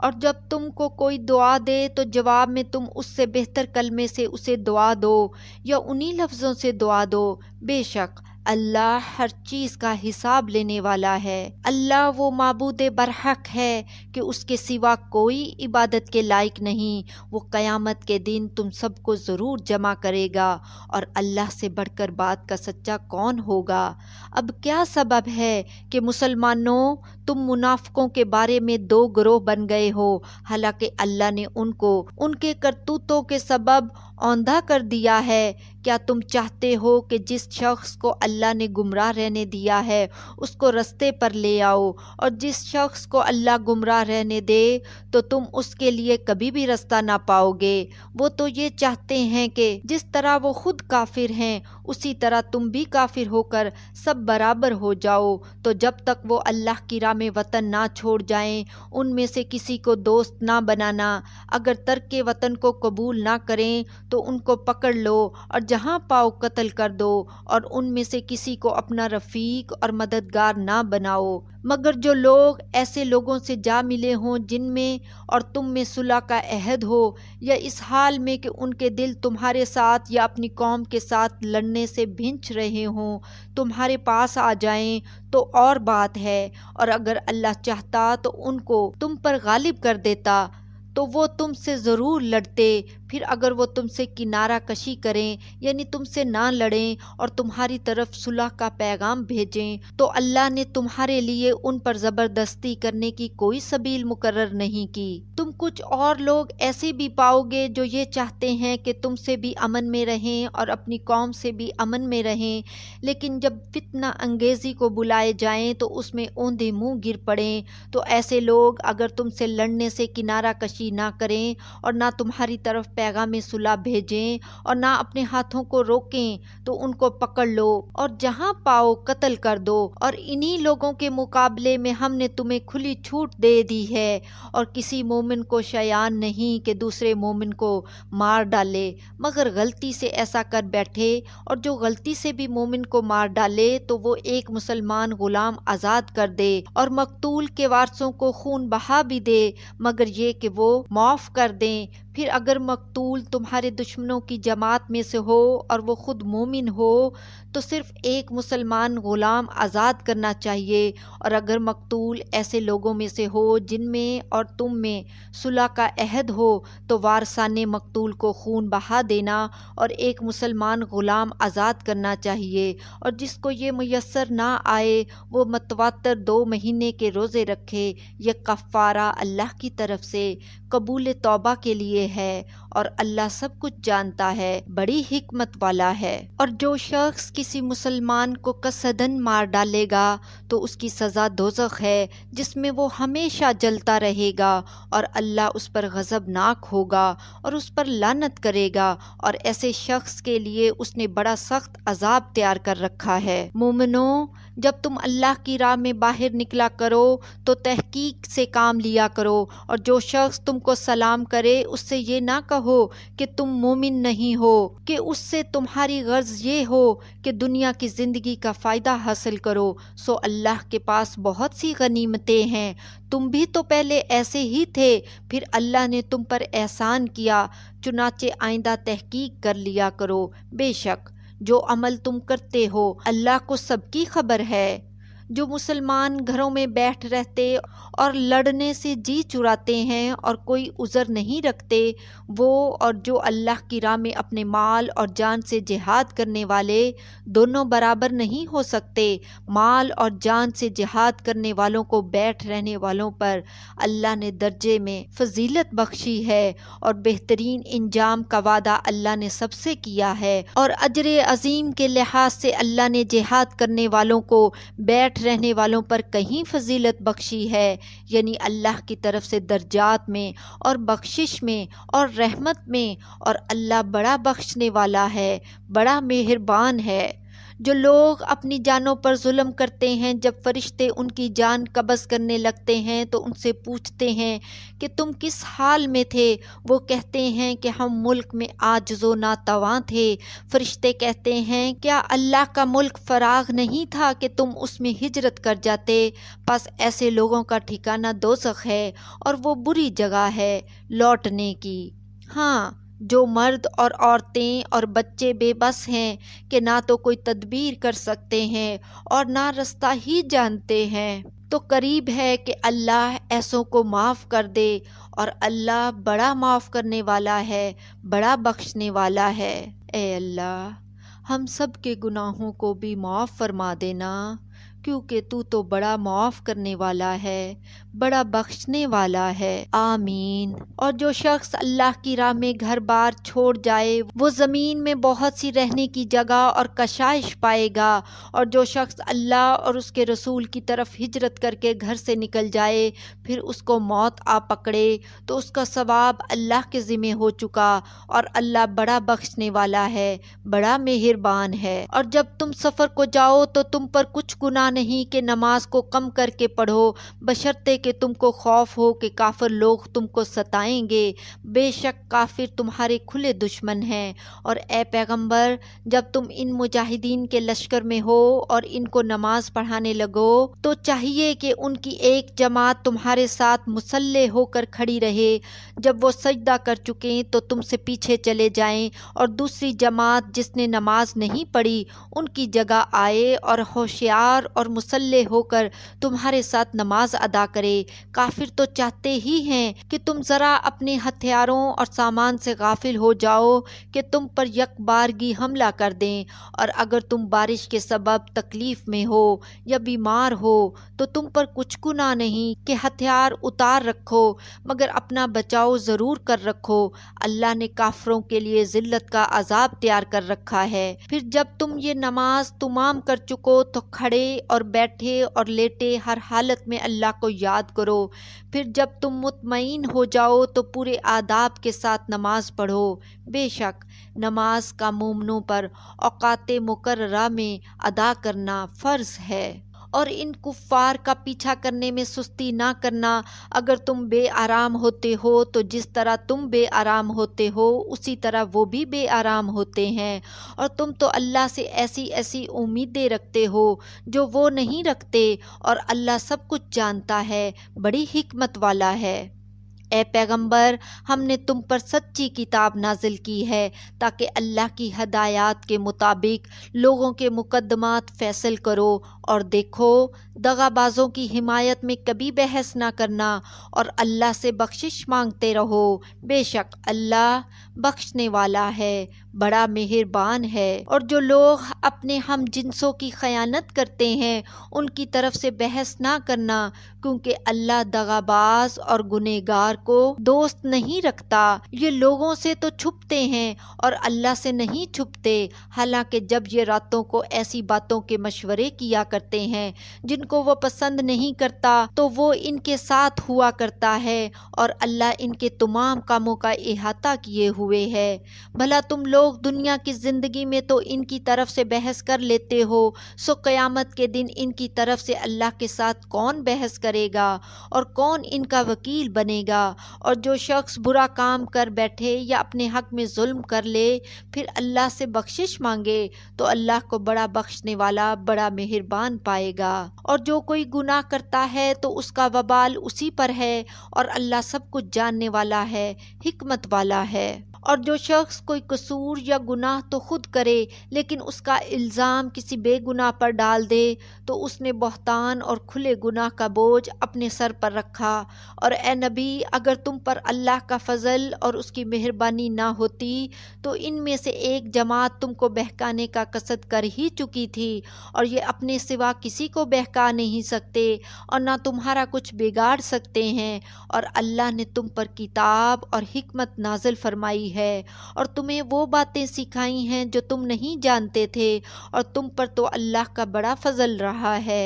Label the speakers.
Speaker 1: اور جب تم کو کوئی دعا دے تو جواب میں تم اس سے بہتر کلمے سے اسے دعا دو یا انہی لفظوں سے دعا دو۔ بے شک اللہ ہر چیز کا حساب لینے والا ہے۔ اللہ وہ معبود برحق ہے کہ اس کے سوا کوئی عبادت کے لائق نہیں۔ وہ قیامت کے دن تم سب کو ضرور جمع کرے گا، اور اللہ سے بڑھ کر بات کا سچا کون ہوگا؟ اب کیا سبب ہے کہ مسلمانوں تم منافقوں کے بارے میں دو گروہ بن گئے ہو، حالانکہ اللہ نے ان کو ان کے کرتوتوں کے سبب اوندھا کر دیا ہے؟ کیا تم چاہتے ہو کہ جس شخص کو اللہ نے گمراہ رہنے دیا ہے اس کو رستے پر لے آؤ، اور جس شخص کو اللہ گمراہ رہنے دے تو تم اس کے لیے کبھی بھی رستہ نہ پاؤ گے؟ وہ تو یہ چاہتے ہیں کہ جس طرح وہ خود کافر ہیں اسی طرح تم بھی کافر ہو کر سب برابر ہو جاؤ۔ تو جب تک وہ اللہ کی راہ میں وطن نہ چھوڑ جائیں ان میں سے کسی کو دوست نہ بنانا۔ اگر ترک وطن کو قبول نہ کریں تو ان کو پکڑ لو اور جہاں پاؤ قتل کر دو، اور ان میں سے کسی کو اپنا رفیق اور مددگار نہ بناؤ، مگر جو لوگ ایسے لوگوں سے جا ملے ہوں جن میں اور تم میں صلح کا عہد ہو، یا اس حال میں کہ ان کے دل تمہارے ساتھ یا اپنی قوم کے ساتھ لڑنے سے بھنچ رہے ہوں تمہارے پاس آ جائیں تو اور بات ہے، اور اگر اللہ چاہتا تو ان کو تم پر غالب کر دیتا تو وہ تم سے ضرور لڑتے۔ پھر اگر وہ تم سے کنارہ کشی کریں یعنی تم سے نہ لڑیں اور تمہاری طرف صلح کا پیغام بھیجیں تو اللہ نے تمہارے لیے ان پر زبردستی کرنے کی کوئی سبیل مقرر نہیں کی۔ تم کچھ اور لوگ ایسے بھی پاؤ گے جو یہ چاہتے ہیں کہ تم سے بھی امن میں رہیں اور اپنی قوم سے بھی امن میں رہیں، لیکن جب فتنہ انگیزی کو بلائے جائیں تو اس میں اوندھے منہ گر پڑیں۔ تو ایسے لوگ اگر تم سے لڑنے سے کنارہ کشی نہ کریں اور نہ تمہاری طرف پیغام صلح بھیجیں اور نہ اپنے ہاتھوں کو روکیں تو ان کو پکڑ لو اور جہاں پاؤ قتل کر دو، اور انہی لوگوں کے مقابلے میں ہم نے تمہیں کھلی چھوٹ دے دی ہے، اور کسی مومن کو شایان نہیں کہ دوسرے مومن کو مار ڈالے مگر غلطی سے ایسا کر بیٹھے، اور جو غلطی سے بھی مومن کو مار ڈالے تو وہ ایک مسلمان غلام آزاد کر دے، اور مقتول کے وارثوں کو خون بہا بھی دے مگر یہ کہ وہ معاف کر دیں۔ پھر اگر مقتول تمہارے دشمنوں کی جماعت میں سے ہو اور وہ خود مومن ہو تو صرف ایک مسلمان غلام آزاد کرنا چاہیے، اور اگر مقتول ایسے لوگوں میں سے ہو جن میں اور تم میں صلح کا عہد ہو تو وارثان مقتول کو خون بہا دینا اور ایک مسلمان غلام آزاد کرنا چاہیے، اور جس کو یہ میسر نہ آئے وہ متواتر 2 مہینے کے روزے رکھے۔ یہ کفارہ اللہ کی طرف سے قبول توبہ کے لیے ہے، اور اللہ سب کچھ جانتا ہے، بڑی حکمت والا ہے۔ اور جو شخص کسی مسلمان کو قصدن مار ڈالے گا تو اس کی سزا دوزخ ہے جس میں وہ ہمیشہ جلتا رہے گا، اور اللہ اس پر غضبناک ہوگا اور اس پر لعنت کرے گا، اور ایسے شخص کے لیے اس نے بڑا سخت عذاب تیار کر رکھا ہے۔ مومنوں، جب تم اللہ کی راہ میں باہر نکلا کرو تو تحقیق سے کام لیا کرو، اور جو شخص تم کو سلام کرے اس سے یہ نہ کہو کہ تم مومن نہیں ہو، کہ اس سے تمہاری غرض یہ ہو کہ دنیا کی زندگی کا فائدہ حاصل کرو، سو اللہ کے پاس بہت سی غنیمتیں ہیں، تم بھی تو پہلے ایسے ہی تھے، پھر اللہ نے تم پر احسان کیا، چنانچہ آئندہ تحقیق کر لیا کرو، بے شک جو عمل تم کرتے ہو اللہ کو سب کی خبر ہے۔ جو مسلمان گھروں میں بیٹھ رہتے اور لڑنے سے جی چراتے ہیں اور کوئی عذر نہیں رکھتے، وہ اور جو اللہ کی راہ میں اپنے مال اور جان سے جہاد کرنے والے دونوں برابر نہیں ہو سکتے۔ مال اور جان سے جہاد کرنے والوں کو بیٹھ رہنے والوں پر اللہ نے درجے میں فضیلت بخشی ہے، اور بہترین انجام کا وعدہ اللہ نے سب سے کیا ہے، اور اجر عظیم کے لحاظ سے اللہ نے جہاد کرنے والوں کو بیٹھ رہنے والوں پر کہیں فضیلت بخشی ہے، یعنی اللہ کی طرف سے درجات میں اور بخشش میں اور رحمت میں، اور اللہ بڑا بخشنے والا ہے، بڑا مہربان ہے۔ جو لوگ اپنی جانوں پر ظلم کرتے ہیں، جب فرشتے ان کی جان قبض کرنے لگتے ہیں تو ان سے پوچھتے ہیں کہ تم کس حال میں تھے؟ وہ کہتے ہیں کہ ہم ملک میں عاجز و ناتواں تھے۔ فرشتے کہتے ہیں کیا اللہ کا ملک فراغ نہیں تھا کہ تم اس میں ہجرت کر جاتے؟ پس ایسے لوگوں کا ٹھکانہ دوزخ ہے اور وہ بری جگہ ہے لوٹنے کی۔ ہاں، جو مرد اور عورتیں اور بچے بے بس ہیں کہ نہ تو کوئی تدبیر کر سکتے ہیں اور نہ رستہ ہی جانتے ہیں، تو قریب ہے کہ اللہ ایسوں کو معاف کر دے، اور اللہ بڑا معاف کرنے والا ہے، بڑا بخشنے والا ہے۔ اے اللہ، ہم سب کے گناہوں کو بھی معاف فرما دینا، کیونکہ تو بڑا معاف کرنے والا ہے، بڑا بخشنے والا ہے۔ آمین۔ اور جو شخص اللہ کی راہ میں گھر بار چھوڑ جائے وہ زمین میں بہت سی رہنے کی جگہ اور کشائش پائے گا، اور جو شخص اللہ اور اس کے رسول کی طرف ہجرت کر کے گھر سے نکل جائے پھر اس کو موت آ پکڑے تو اس کا ثواب اللہ کے ذمہ ہو چکا، اور اللہ بڑا بخشنے والا ہے، بڑا مہربان ہے۔ اور جب تم سفر کو جاؤ تو تم پر کچھ گناہ نہیں کہ نماز کو کم کر کے پڑھو، بشرطے کہ تم کو خوف ہو کہ کافر لوگ تم کو ستائیں گے، بے شک کافر تمہارے کھلے دشمن ہیں۔ اور اے پیغمبر، جب تم ان مجاہدین کے لشکر میں ہو اور ان کو نماز پڑھانے لگو تو چاہیے کہ ان کی ایک جماعت تمہارے ساتھ مسلح ہو کر کھڑی رہے، جب وہ سجدہ کر چکیں تو تم سے پیچھے چلے جائیں، اور دوسری جماعت جس نے نماز نہیں پڑھی ان کی جگہ آئے اور ہوشیار اور مسلح ہو کر تمہارے ساتھ نماز ادا کرے۔ کافر تو چاہتے ہی ہیں کہ تم ذرا اپنے ہتھیاروں اور سامان سے غافل ہو جاؤ کہ تم پر یک بارگی حملہ کر دیں، اور اگر تم بارش کے سبب تکلیف میں ہو یا بیمار ہو تو تم پر کچھ گناہ نہیں کہ ہتھیار اتار رکھو، مگر اپنا بچاؤ ضرور کر رکھو۔ اللہ نے کافروں کے لیے ذلت کا عذاب تیار کر رکھا ہے۔ پھر جب تم یہ نماز تمام کر چکو تو کھڑے اور بیٹھے اور لیٹے ہر حالت میں اللہ کو یاد کرو۔ پھر جب تم مطمئن ہو جاؤ تو پورے آداب کے ساتھ نماز پڑھو۔ بے شک نماز کا مومنوں پر اوقات مقررہ میں ادا کرنا فرض ہے، اور ان کفار کا پیچھا کرنے میں سستی نہ کرنا۔ اگر تم بے آرام ہوتے ہو تو جس طرح تم بے آرام ہوتے ہو اسی طرح وہ بھی بے آرام ہوتے ہیں، اور تم تو اللہ سے ایسی ایسی امیدیں رکھتے ہو جو وہ نہیں رکھتے، اور اللہ سب کچھ جانتا ہے، بڑی حکمت والا ہے۔ اے پیغمبر، ہم نے تم پر سچی کتاب نازل کی ہے تاکہ اللہ کی ہدایات کے مطابق لوگوں کے مقدمات فیصل کرو، اور دیکھو دغا بازوں کی حمایت میں کبھی بحث نہ کرنا، اور اللہ سے بخشش مانگتے رہو، بے شک اللہ بخشنے والا ہے، بڑا مہربان ہے۔ اور جو لوگ اپنے ہم جنسوں کی خیانت کرتے ہیں ان کی طرف سے بحث نہ کرنا، کیونکہ اللہ دغا باز اور گنہگار کو دوست نہیں رکھتا۔ یہ لوگوں سے تو چھپتے ہیں اور اللہ سے نہیں چھپتے، حالانکہ جب یہ راتوں کو ایسی باتوں کے مشورے کیا کرتے ہیں جن کو وہ پسند نہیں کرتا تو وہ ان کے ساتھ ہوا کرتا ہے، اور اللہ ان کے تمام کاموں کا احاطہ کیے ہوئے ہے۔ بھلا تم لوگ دنیا کی زندگی میں تو ان کی طرف سے بحث کر لیتے ہو، سو قیامت کے دن ان کی طرف سے اللہ کے ساتھ کون بحث کرے گا اور کون ان کا وکیل بنے گا؟ اور جو شخص برا کام کر بیٹھے یا اپنے حق میں ظلم کر لے پھر اللہ سے بخشش مانگے تو اللہ کو بڑا بخشنے والا، بڑا مہربان پائے گا۔ اور جو کوئی گناہ کرتا ہے تو اس کا وبال اسی پر ہے، اور اللہ سب کچھ جاننے والا ہے، حکمت والا ہے۔ اور جو شخص کوئی قصور یا گناہ تو خود کرے لیکن اس کا الزام کسی بے گناہ پر ڈال دے تو اس نے بہتان اور کھلے گناہ کا بوجھ اپنے سر پر رکھا۔ اور اے نبی، اگر تم پر اللہ کا فضل اور اس کی مہربانی نہ ہوتی تو ان میں سے ایک جماعت تم کو بہکانے کا قصد کر ہی چکی تھی، اور یہ اپنے سوا کسی کو بہکا نہیں سکتے اور نہ تمہارا کچھ بگاڑ سکتے ہیں، اور اللہ نے تم پر کتاب اور حکمت نازل فرمائی ہے اور تمہیں وہ باتیں سکھائی ہیں جو تم نہیں جانتے تھے، اور تم پر تو اللہ کا بڑا فضل رہا ہے۔